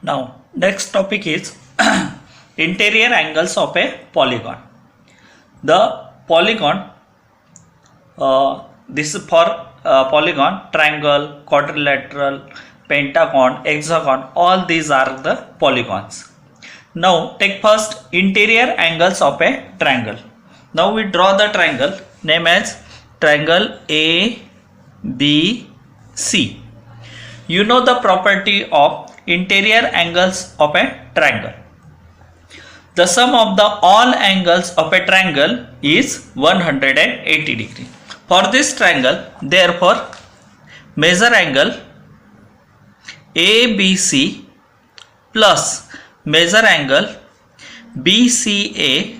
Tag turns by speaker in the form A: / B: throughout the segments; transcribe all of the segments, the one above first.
A: Now, next topic is interior angles of a polygon. The polygon, this is for polygon, triangle, quadrilateral, pentagon, hexagon, all these are the polygons. Now, take first interior angles of a triangle. Now, we draw the triangle named as triangle ABC. You know the property of interior angles of a triangle. The sum of the all angles of a triangle is 180 degree. For this triangle, therefore, measure angle ABC plus measure angle BCA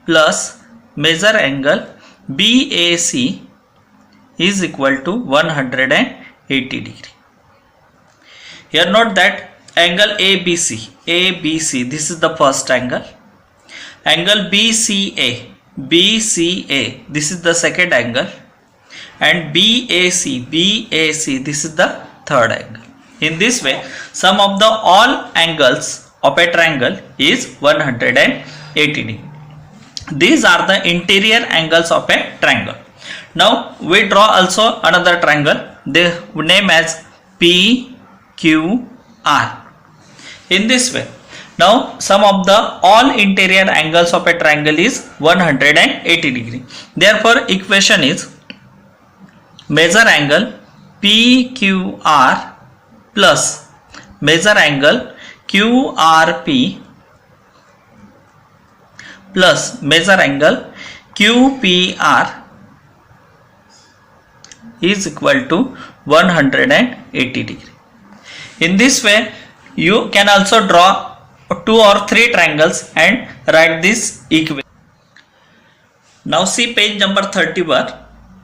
A: plus measure angle BAC is equal to 180 degree. Here note that angle ABC, this is the first angle. Angle BCA, this is the second angle. And BAC, this is the third angle. In this way, sum of the all angles of a triangle is 180 degree. These are the interior angles of a triangle. Now we draw also another triangle. They name as PQR. In this way, now sum of the all interior angles of a triangle is 180 degree. Therefore, equation is measure angle PQR plus measure angle QRP plus measure angle QPR is equal to 180 degree. In this way, you can also draw 2 or 3 triangles and write this equation. Now see page number 31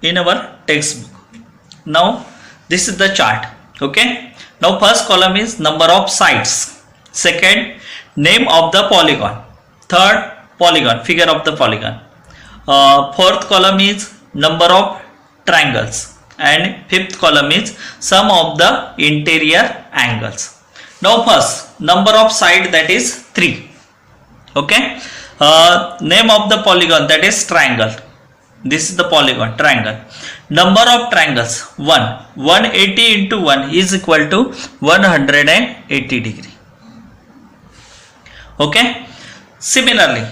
A: in our textbook. Now this is the chart. Okay. Now first column is number of sides. Second, name of the polygon. Third, polygon, figure of the polygon. Fourth column is number of triangles. And fifth column is sum of the interior angles. Now first, number of side, that is 3. Okay. Name of the polygon, that is triangle. This is the polygon, triangle. Number of triangles 1. 180 into 1 is equal to 180 degree. Okay. Similarly,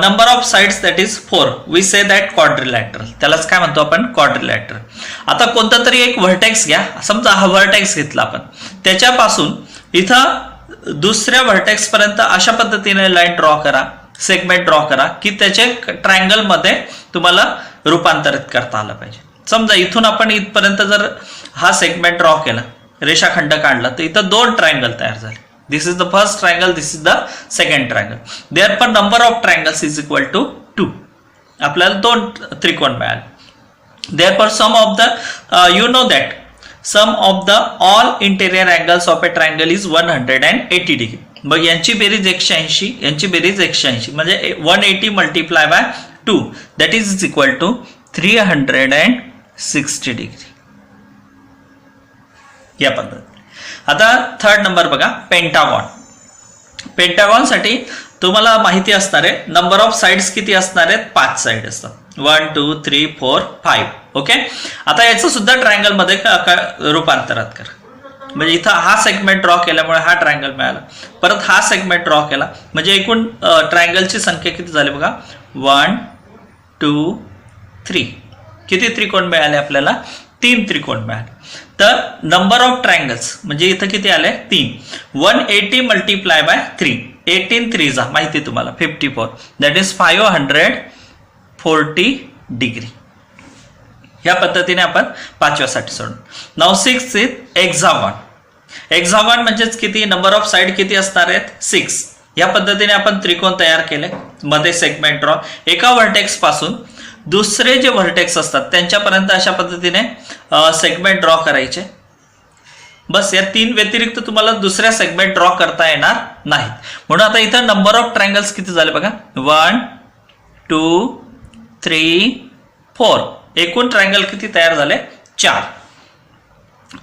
A: number of sides, that is 4. We say that quadrilateral. त्यालाच काय म्हणतो आपण, quadrilateral. आता कोणता तरी एक vertex घ्या. समजा हा व्हर्टेक्स घेतला आपण. त्याच्यापासून इथं दुसऱ्या व्हर्टेक्स पर्यंत अशा पद्धतीने लाईन ड्रॉ करा, सेगमेंट ड्रॉ करा की त्याचे ट्रायंगल मध्ये तुम्हाला रूपांतरित करता आलं पाहिजे. समजा इथून आपण इथपर्यंत जर हा सेगमेंट ड्रॉ केला, रेषाखंड काढला, तर इथं 2 ट्रायंगल तयार झाले. This is the first triangle, this is the second triangle. Therefore, number of triangles is equal to 2. आपल्याला 2 त्रिकोण मिळाले. Therefore, sum of the, you know that sum of the all interior angles of a triangle is 180 degree. मग यांची berries 180, यांची berries 180, म्हणजे 180 multiply by 2, that is equal to 360 degree. या पद्धत. आता third number बघा, पेंटागॉन. पेंटागॉन साठी तुम्हाला माहिती असणार आहे, नंबर ऑफ साइड्स किती असणार आहेत, 5 साइड असतात. 1 2 3 4 5. ओके. आता याचं सुद्धा ट्रायंगल मध्ये रूपांतरित करा. म्हणजे इथं हा सेगमेंट ड्रॉ केल्यामुळे हा ट्रायंगल मिळाला, परत हा सेगमेंट ड्रॉ केला, म्हणजे एकूण ट्रायंगलची संख्या किती झाली बघा, 1 2 3. किती त्रिकोण मिळाले आपल्याला, 3 त्रिकोण मिळाले. तर नंबर ऑफ ट्रायंगल्स म्हणजे इथं किती आले, 3. 180 मल्टिप्लाय बाय 3, 18 3 जा माहिती तुम्हाला 54, दॅट इज 540 डिग्री. ह्या पद्धतीने आपण 5व्यासाठी सोडू. नाव 6 इज हेक्सागॉन. हेक्सागॉन म्हणजेच किती, नंबर ऑफ साइड किती असणार आहेत, 6. या पद्धतीने आपण त्रिकोण तयार केले, मध्ये सेगमेंट ड्रॉ. एका व्हर्टेक्स पासून दुसरे जे व्हर्टेक्स असतात त्यांच्यापर्यंत अशा पद्धतीने सेगमेंट ड्रॉ करायचे. बस या 3 व्यतिरिक्त तुम्हाला दुसऱ्या सेगमेंट ड्रॉ करता येणार नाहीत. म्हणून आता इथं नंबर ऑफ ट्रायंगल्स किती झाले बघा, 1 2 3 4. एकूण ट्रायंगल किती तयार झाले, 4.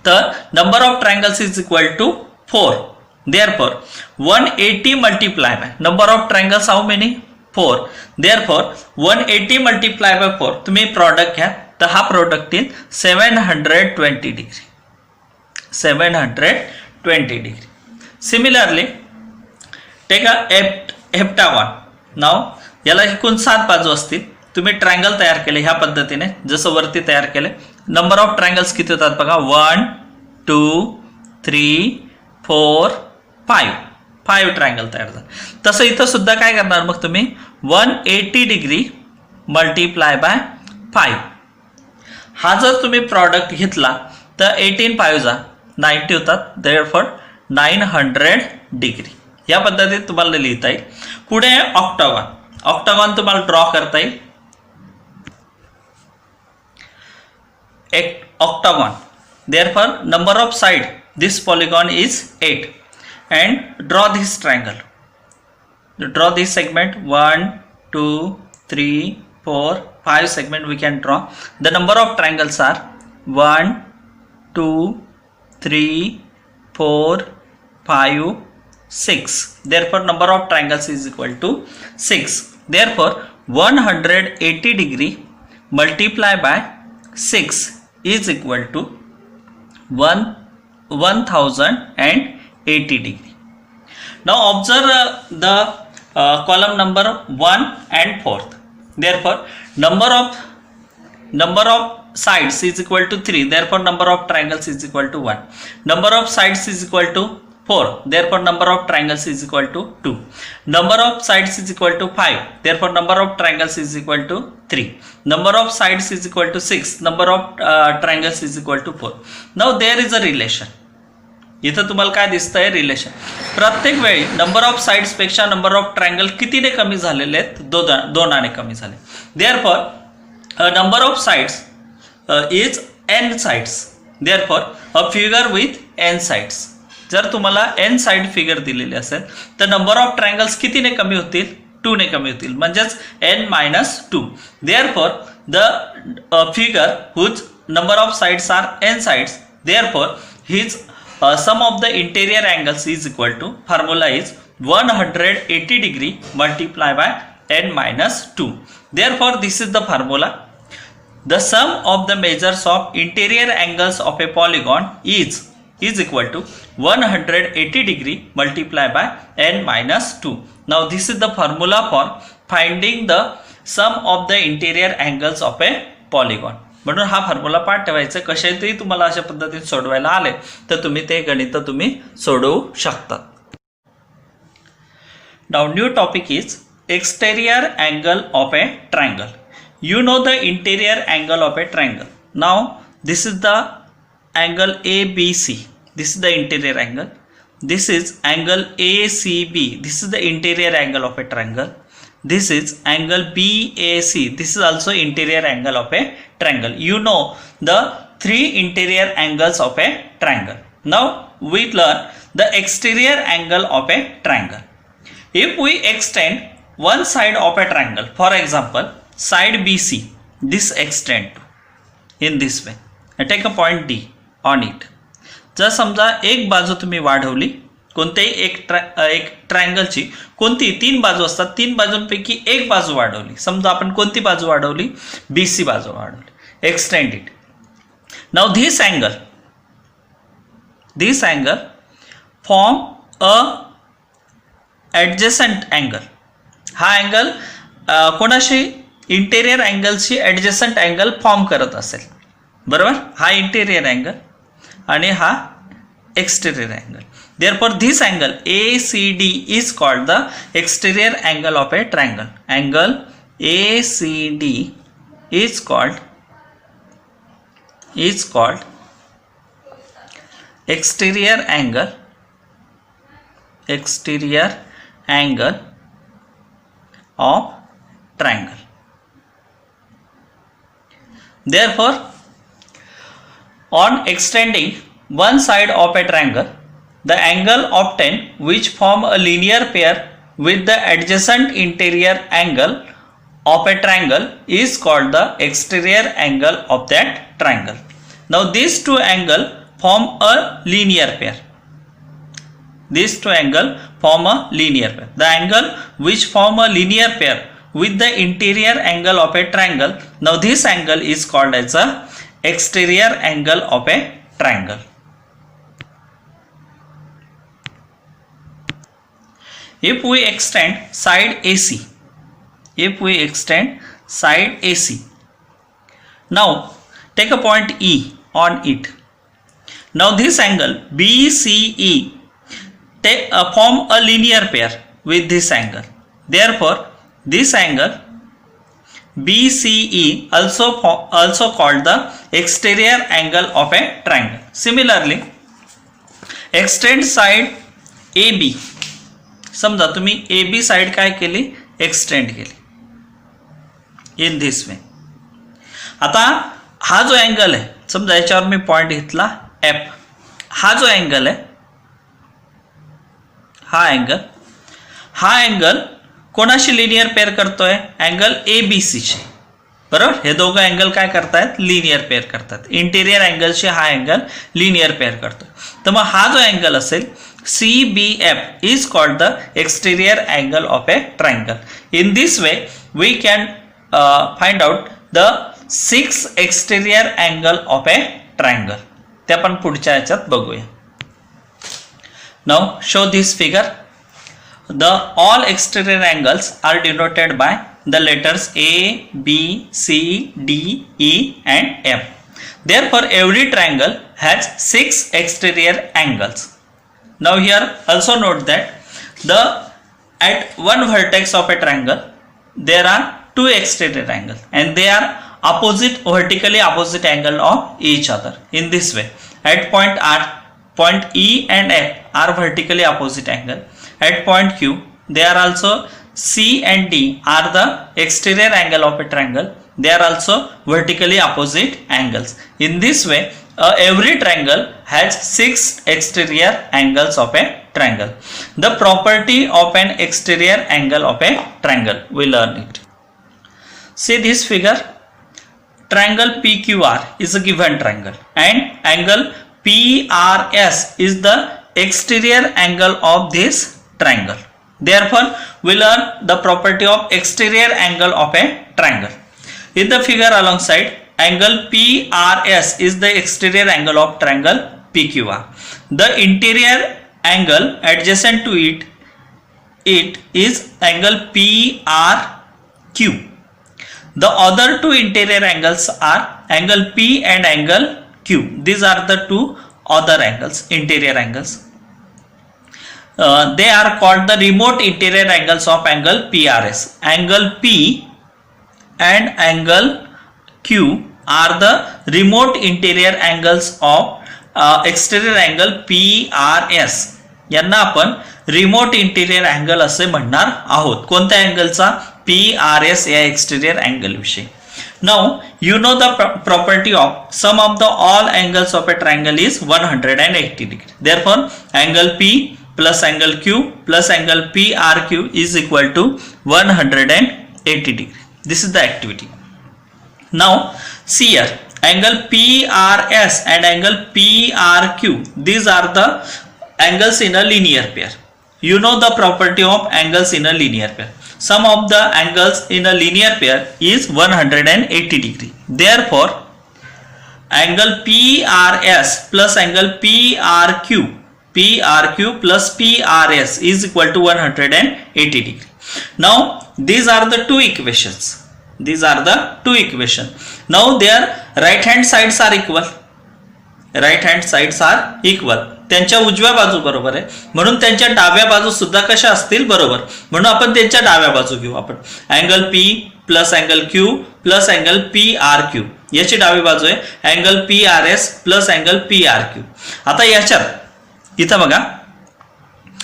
A: the number of triangles is equal to 4. Therefore 180 multiplied by number of triangles how many 4. Therefore 180 multiplied by 4 तुम्ही product घ्या तर हा product येईल 720 degree. 720 degree. Similarly take a heptagon. Now याला एकूण 7 बाजू असतील. तुम्ही ट्रायंगल तयार केले ह्या पद्धतीने जसं वरती तयार केले. नंबर ऑफ ट्रायंगल्स किती होतात बघा 1 2 3 4 5 ट्रायंगल तयार झाले. तसं इथं सुद्धा काय करणार मग तुम्ही 180 डिग्री मल्टिप्लाय बाय 5. हा जर तुम्ही प्रॉडक्ट घेतला तर 18 5 जा 90 होतात. देअरफॉर 900 डिग्री या पद्धतीत तुम्हाला लिहिता येईल. पुढे ऑक्टागॉन. ऑक्टागॉन तुम्हाला ड्रॉ करता येईल. Octagon. Therefore number of side this polygon is 8 and draw this triangle. Draw this segment 1 2 3 4 5 segment we can draw. The number of triangles are 1 2 3 4 5 6. Therefore number of triangles is equal to 6. Therefore 180 degree multiply by 6 is equal to 1080 degree. Now observe the column number 1 and 4th. Therefore number of sides is equal to 3. Therefore number of triangles is equal to 1. Number of sides is equal to 4. Therefore number of triangles is equal to 2. Number of sides is equal to 5. Therefore number of triangles is equal to 3. Number of sides is equal to 6. Number of triangles is equal to 4. Now there is a relation. इथं तुम्हाला काय दिसतंय relation. प्रत्येक वेळी number of sides पेक्षा number of triangle कितीने कमी झालेले आहेत 2 कमी झाले. Therefore number of sides is n sides. Therefore a figure with n sides. जर तुम्हाला n साइड फिगर दिलेली असेल तर नंबर ऑफ ट्रायंगल्स कितीने कमी होतील 2 ने कमी होतील म्हणजेच n-2. Therefore the figure whose number of sides are n sides. Therefore his sum of the interior angles is equal to formula is 180 degree multiply by n-2. Therefore this is the formula. The sum of the measures of interior angles of a polygon is equal to 180 degree multiplied by n-2. Now this is the formula for finding the sum of the interior angles of a polygon. म्हणून हा formula पाठ ठेवायचा. कशातही तुम्हाला अशा पद्धतीने सोडवायला आले तर तुम्ही ते गणित तुम्ही सोडवू शकता. Now new topic is exterior angle of a triangle. You know the interior angle of a triangle. Now this is the angle ABC. This is the interior angle. This is angle ACB. This is the interior angle of a triangle. This is angle BAC. This is also interior angle of a triangle. You know the 3 interior angles of a triangle. Now we learn the exterior angle of a triangle. If we extend one side of a triangle, for example side BC, this extend in this way. I take a point D on it. जर समजा एक बाजू तुम्ही वाढवली कोणत्याही एक ट्रायंगलची कोणती 3 बाजू असतात 3 बाजूंपैकी एक बाजू वाढवली. समजा आपण कोणती बाजू वाढवली BC बाजू वाढवली. Extend it. Now this angle form a adjacent angle. हा अँगल कोणाशी इंटेरियर अँगलशी ॲडजस्टंट अँगल फॉर्म करत असेल बरोबर. हा इंटेरियर अँगल आणि हा exterior angle. Therefore this angle ACD is called the exterior angle of a triangle. Angle ACD is called exterior angle of triangle. Therefore on extending one side of a triangle, the angle obtained which form a linear pair with the adjacent interior angle of a triangle is called the exterior angle of that triangle. Now these two angles form a linear pair. These two angles form a linear pair. The angle which form a linear pair with the interior angle of a triangle, now this angle is called as a exterior angle of a triangle. If we extend side AC, now take a point E on it. Now this angle BCE form a linear pair with this angle. Therefore, this angle BCE also called the exterior angle of a triangle. Similarly, extend side AB. समजा तुम्ही AB side काय केली, extend केली in this way. आता हा जो angle आहे, समजा याच्यावर मी पॉइंट घेतला F. हा जो अँगल आहे, हा अँगल कोणाशी लिनियर पेअर करतोय, अँगल ABC शी. बरोबर, हे दोघं अँगल काय करतायत, लिनियर पेअर करतात. इंटेरियर अँगलशी हा अँगल लिनियर पेअर करतोय. तर मग हा जो अँगल असेल CBF is called the exterior angle of a triangle. In this way, we can find out the 6 exterior angle of a triangle. ते आपण पुढच्या याच्यात बघूया. Now show this figure. The all exterior angles are denoted by the letters A, B, C, D, E and F. Therefore, every triangle has 6 exterior angles. Now here also note that at one vertex of a triangle there are 2 exterior angles and they are vertically opposite angle of each other. In this way, at point R, point E and F are vertically opposite angle. At point Q, they are also C and D are the exterior angle of a triangle. They are also vertically opposite angles. In this way, every triangle has 6 exterior angles of a triangle. The property of an exterior angle of a triangle, we learn it. See this figure. Triangle PQR is a given triangle and angle PRS is the exterior angle of this triangle. Therefore, we learn the property of exterior angle of a triangle. In the figure alongside, angle PRS is the exterior angle of triangle PQR. The interior angle adjacent to it is angle PRQ. The other two interior angles are angle P and angle Q. These are the two other angles, interior angles. They are called the remote interior angles of angle PRS. Angle P and angle Q are the remote interior angles of exterior angle PRS. यांना आपण remote interior angle असे म्हणणार आहोत. कोणत्या अँगलचा, PRS या exterior angle विषयी. Now you know the property of sum of the all angles of a triangle is 180 degree. Therefore angle P plus angle Q plus angle PRQ is equal to 180 degree. This is the activity. Now see here, angle PRS and angle PRQ, these are the angles in a linear pair. You know the property of angles in a linear pair. Sum of the angles in a linear pair is 180 degree. Therefore, angle PRS plus angle PRQ plus PRS is equal to 180 degree. Now these are the two equations. Now their right hand sides are equal. त्यांच्या उजव्या बाजू बरोबर आहे, म्हणून त्यांच्या डाव्या बाजू सुद्धा कशा असतील, बरोबर. म्हणून आपण त्यांच्या डाव्या बाजू घेऊ. आपण angle P plus angle Q plus angle PRQ याची डावी बाजू आहे angle PRS plus angle PRQ. आता याच्यात इथं बघा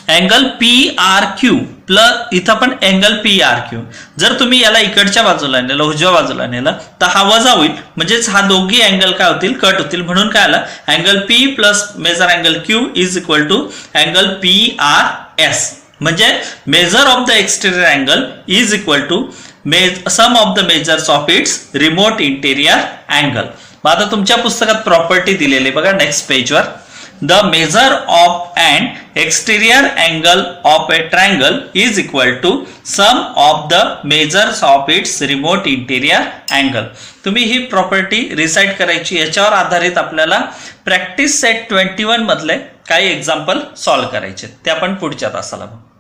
A: अँगल PRQ प्लस इथं पण अँगल PRQ. जर तुम्ही याला इकडच्या बाजूला नेलं, उजव्या बाजूला नेलं, तर हा वजा होईल, म्हणजेच हा दोघी अँगल काय होतील, कट होतील. म्हणून काय आलं, angle P plus measure angle Q is equal to angle PRS. म्हणजे measure of the exterior angle is equal to sum of the measures of its remote interior angle. मग आता तुमच्या पुस्तकात प्रॉपर्टी दिलेली बघा नेक्स्ट पेजवर. The measure of and exterior angle of a triangle is equal to sum of the measures of its remote interior angle. तुम्ही ही property recite करायची. याच्यावर आधारित आपल्याला प्रॅक्टिस सेट 21 मधले काही एक्झाम्पल सॉल्व्ह करायचे ते आपण पुढच्या तासाला बघू.